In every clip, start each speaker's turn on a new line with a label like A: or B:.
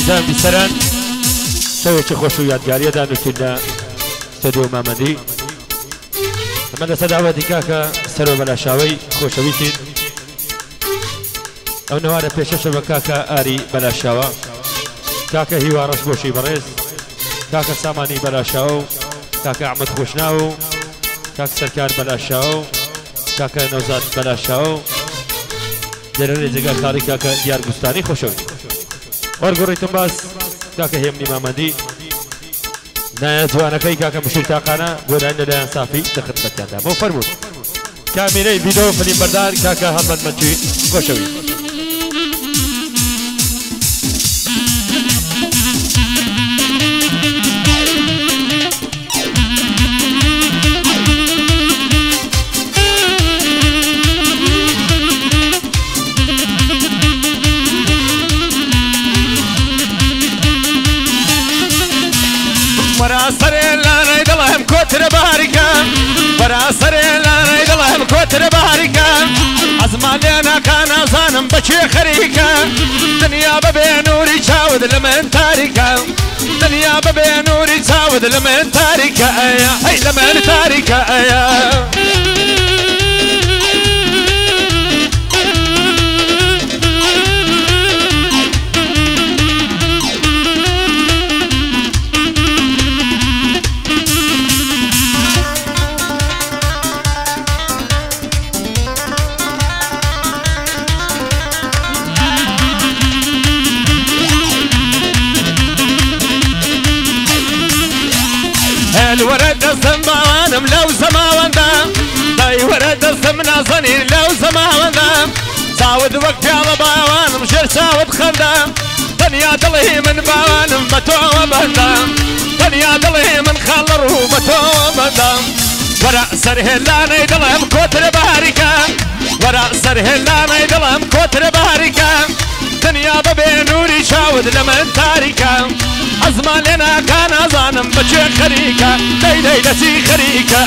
A: عزیزان بیسەران شەوێکی خۆش و یادگاریەدا نووسینە ستۆدیۆ مامەدی ئەمە لەسەر داواتی کاکە سەرۆ بەلاشاوەی خۆشەویستین ئەو نەوارە پێشەشە بە کاکە ئاری بەلاشاوە کاکە هیوا ڕەش بۆشی بەڕێز کاکە سامانی بەلاشاوە و کاکە ئەحمەد خۆشناو و کاکە سەرکار بەلاشاوە و کاکە نەوزاد بەلاشاوە و لەرەێ جێگا کاری کاکە دیار گوستانی خۆشەوی وەرگۆڕیتم باس کاکە هێمنی مامەدی نایە جوانەکەی کاکە مشیر تاقانە گۆدانی لەلایەن سافی لە خدمەتیاندا بۆ فەرموون کامێرەی ڤیدۆ فلیم بەردار کاکە هەڵمەد مەچوی خۆشەوی
B: وراسرين لا نيدلهم كتر باركة وراسرين لا نيدلهم كتر باركة أزماننا كان ظالم بشي خريكة دنيا ببي نوري شاود لمن تاركة دنيا ببي نوري شاود لمن تاركة هي لمن تاركة الورد السماوانم لو سماوان دام داي ورد السم ناصني لو سماوان دام ساود وقت يا باوانم شر ساود خندام دنيا دلي من باوانم بتوه بندام دنيا دلي من خلره بتوه بندام ورا سره لا نيدلهم كتر باركة ورا سره لا نيدلهم كتر باركة دنيا ببي نوري شاود لمن تاركة أزمان لنا كان ظالم بشي خريكة ليلتي خريكة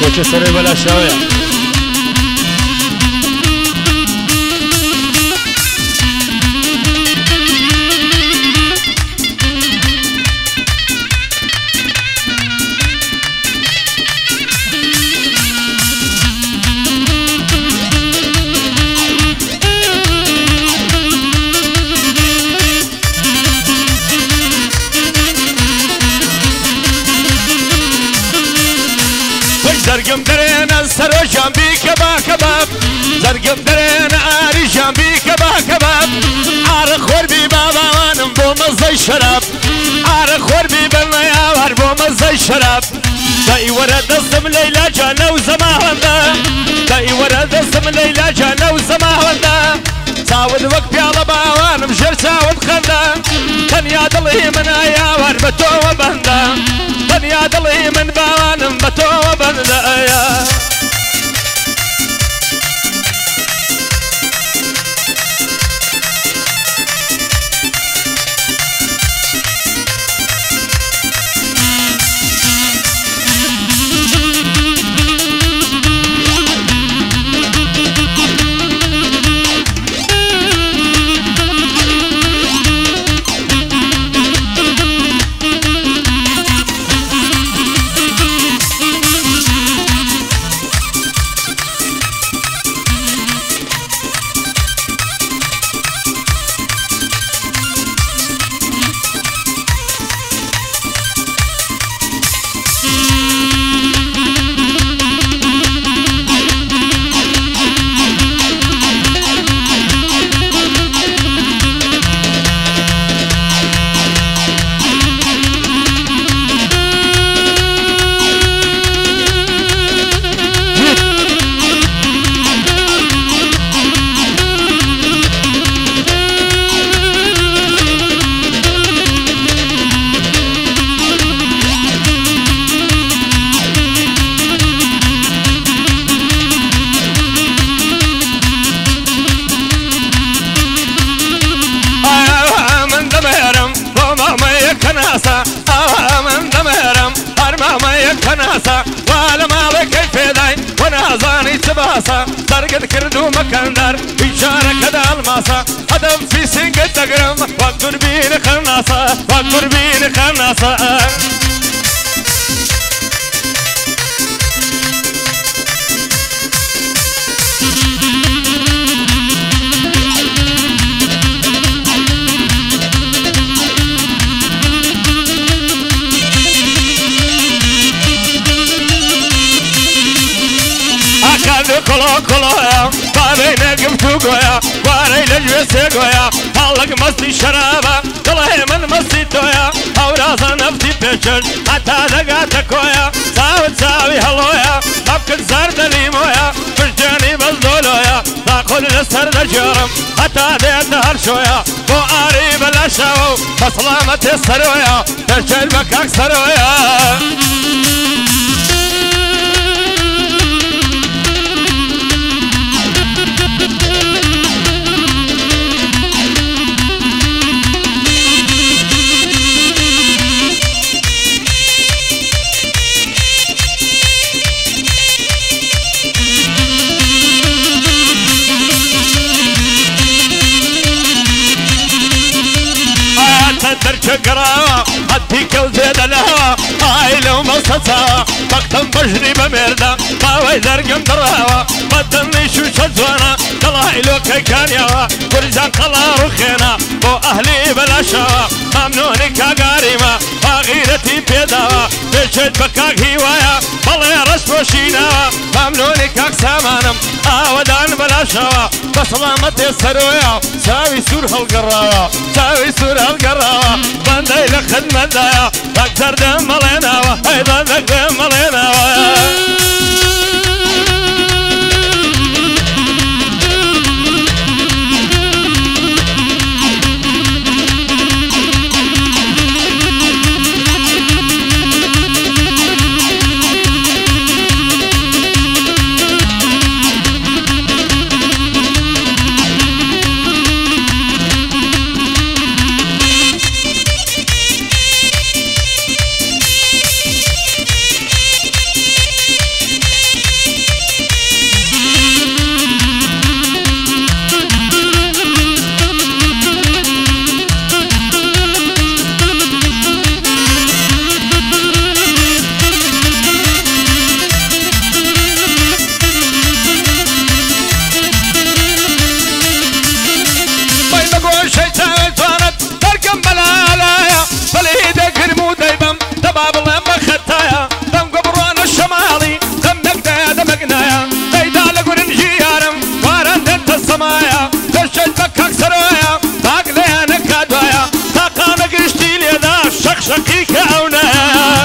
A: کوچه سره بلا شاویا
B: زرقم درينا السرو جنبي كبا كباب زرقم درينا آري جنبي كبا كباب عارق خوربي بابا وانم بو مزي الشراب عارق خوربي بالنياوار بو مزي الشراب داي ورد السم ليلى جانا وزماهندا داي ورد السم ليلى جانا وزماهندا ساود وقت يا باوانم جر ساود خندا دنيا دلي من اياوار بتوه بندا دنيا دلي من باوانم بتوه بندا وناسا ولا مالك كيف داي ونازاني تباسا درقد كردو مكندر إشارة كدا الماسا هدف في سنق تقرم وقر بين خناسا وقر بين خناسا كلو كلو يا باري نقمتو قويا باري لجوسي قويا هلق مستي شرابا كله من مستي تويا هوراسا نفتي بيشن حتى دقاتك ويا تساوي هلويا مبكن زرد ليمويا فجاني بزدولويا تاخذ لسر دجرم حتى ديت هرشويا بو قريب الاشاو بسلامة السرويا تشيل بكاك سرويا درك قراوة هديك وزيد الهوى هاي لو مصصا بقتم بجري بمردا باوي درقم دراوة بدني شو شزوانا طلعي لو كان يوا برزان طلع رخينا بو أهلي بلا شوا ممنوني كاقاريما وغيرتي بيداوا بيشد بكاك هوايا بالله رسم وشيناوا ممنوني كاك سامانم آودان بلا شوا بسلامتي السرويا ساوي سور هالقراوة ساوي سور هالقراوة بندي لخدمة دايا أكثر دم مليناوة أيضا دم مليناوة شقيك أونا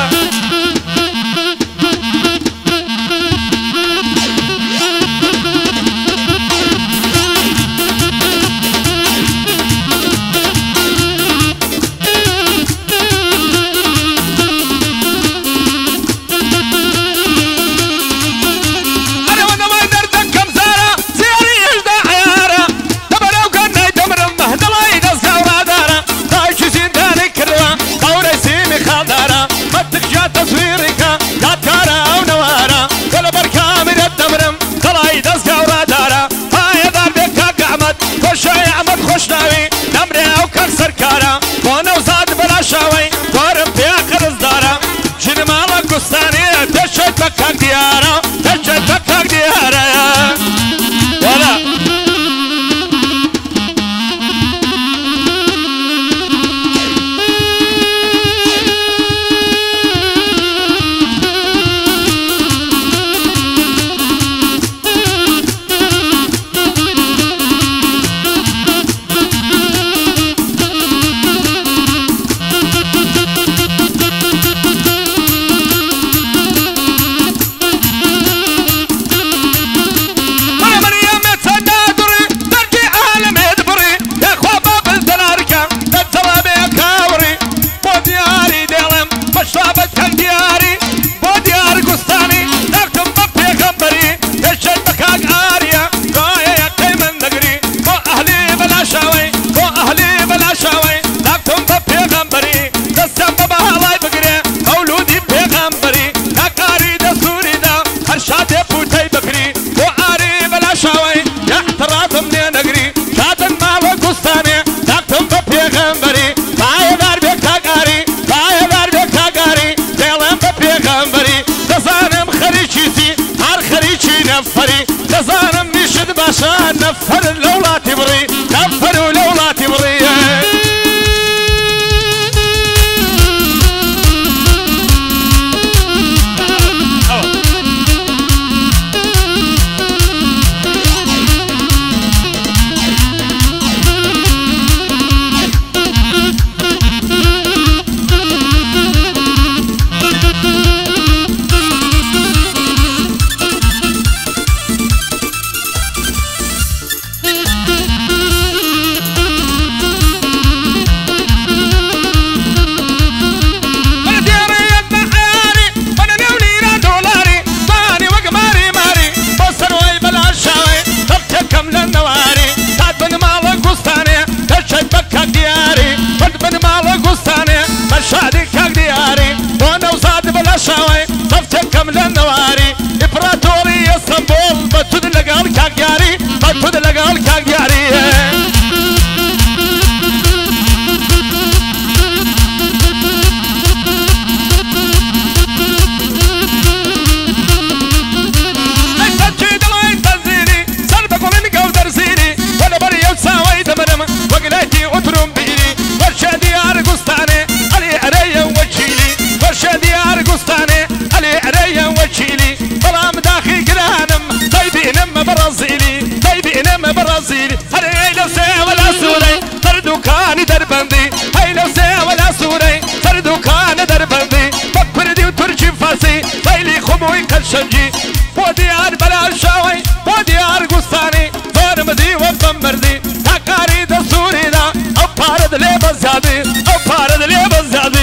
B: شنجي وديار بلا شاوي وديار قصاني زور مدي وبمردي تاكاري دستوري دا او بارد لي بزادي او بارد لي بزادي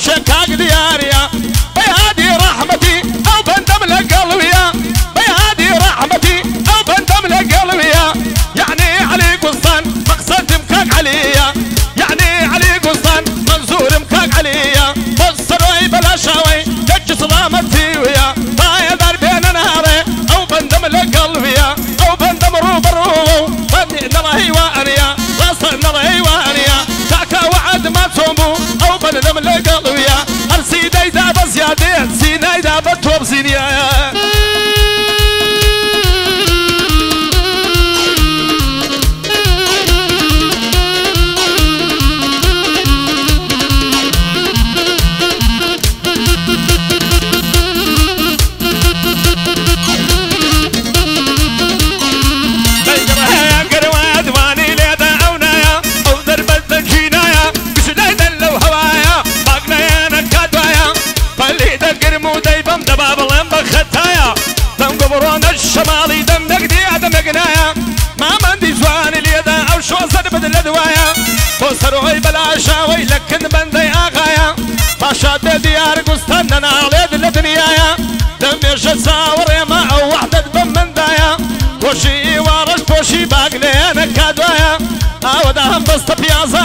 B: شكاك دياريا بهادي رحمتي او بندم لقلبيا بهادي رحمتي او بندم لقلبيا يعني علي قصان مقصد مكاك عليا يعني علي قصان منزور مكاك عليا بصروي بلا شاوي جج صدامتي ويا طايا دار بين نهاري او بندم لقلبيا او بندم روبرو بني نرهي وانيا راس نرهي وانيا تاكا وعد ما تصومو او بندم لقلبيا سيداي دابا زيادة سيداي دابا توب زينيا الشمالي دم نقدي عدم قنايا ما مندي زوان اليدا او شو صد بدل دوايا وصروي بلا شاوي لكن بندي اغايا ما شاد ديار قستان انا على الدنيا دم يشساور ما او وحدة بمن دايا وشي ورش بوشي باقني انا كادوايا او دهم بس بيازا